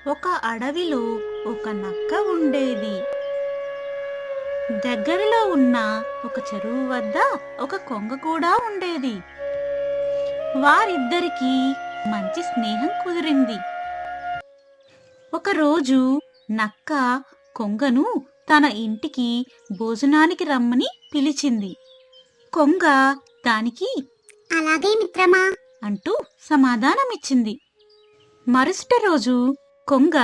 ఒక అడవిలో ఒక నక్క ఉండేది. దగ్గరలో ఉన్న ఒక చెరువు వద్ద ఒక కొంగ కూడా ఉండేది. వారిద్దరికీ మంచి స్నేహం కుదిరింది. ఒకరోజు నక్క కొంగను తన ఇంటికి భోజనానికి రమ్మని పిలిచింది. కొంగ దానికి అలాగే మిత్రమా అంటూ సమాధానమిచ్చింది. మరుసటి రోజు కొంగ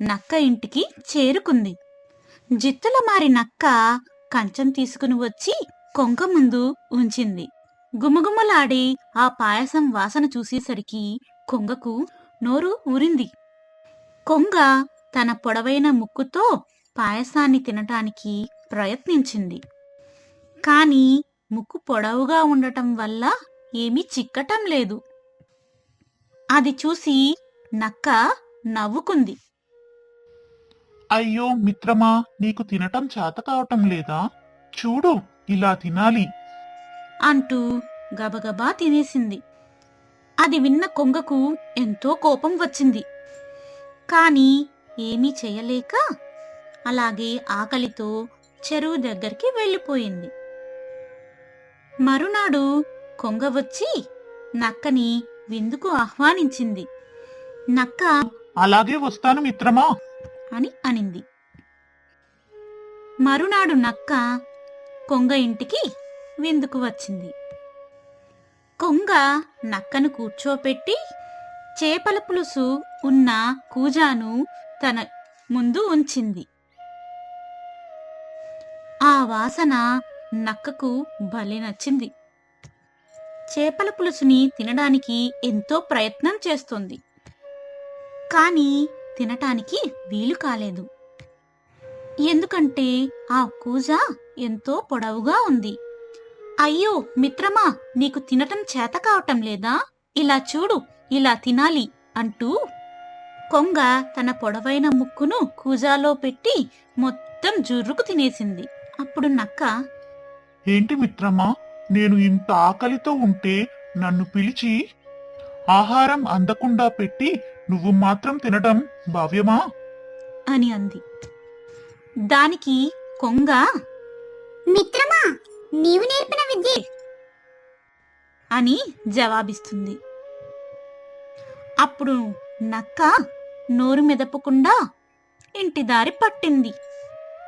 నక్క ఇంటికి చేరుకుంది. జిత్తుల మారి నక్క కంచం తీసుకుని వచ్చి కొంగ ముందు ఉంచింది. గుమగుమలాడి ఆ పాయసం వాసన చూసేసరికి కొంగకు నోరు ఊరింది. కొంగ తన పొడవైన ముక్కుతో పాయసాన్ని తినటానికి ప్రయత్నించింది. కాని ముక్కు పొడవుగా ఉండటం వల్ల ఏమీ చిక్కటం లేదు. అది చూసి నక్క నవ్వుకుంది. అయ్యో మిత్రమా, నీకు తినటం చేత కావటం లేదా? చూడు, ఇలా తినాలి. అంటూ గబగబా తినేసింది. అది విన్న కొంగకు ఎంతో కోపం వచ్చింది. కాని ఏమీ చెయ్యలేక అలాగే ఆకలితో చెరువు దగ్గరికి వెళ్ళిపోయింది. మరునాడు కొంగ వచ్చి నక్కని విందుకు ఆహ్వానించింది. నక్క అలాగే వస్తాను మిత్రమా. అని అనింది. మరునాడు నక్క కొంగ ఇంటికి విందుకు వచ్చింది. కొంగ నక్కను కూర్చోపెట్టి చేపల పులుసు ఉన్న కూజాను తన ముందు ఉంచింది. ఆ వాసన నక్కకు భలే నచ్చింది. చేపల పులుసుని తినడానికి ఎంతో ప్రయత్నం చేస్తోంది. కాని తినటానికి వీలు కాలేదు. ఎందుకంటే ఆ కూజ ఎంతో పొడవుగా ఉంది. అయ్యో మిత్రమా, నీకు తినటం చేత కావటం లేదా? ఇలా చూడు, ఇలా తినాలి అంటూ కొంగ తన పొడవైన ముక్కును కూజాలో పెట్టి మొత్తం జుర్రుకు తినేసింది. అప్పుడు నక్క ఏంటి మిత్రమా, నేను ఇంత ఆకలితో ఉంటే నన్ను పిలిచి ఆహారం అందకుండా పెట్టి నువ్వు మాత్రం తినటం భావ్యమా? అని అంది. దానికి కొంగ మిత్రమా నీవు నేర్పిన విద్య అని జవాబిస్తుంది. అప్పుడు నక్క నోరు మెదపకుండా ఇంటి దారి పట్టింది.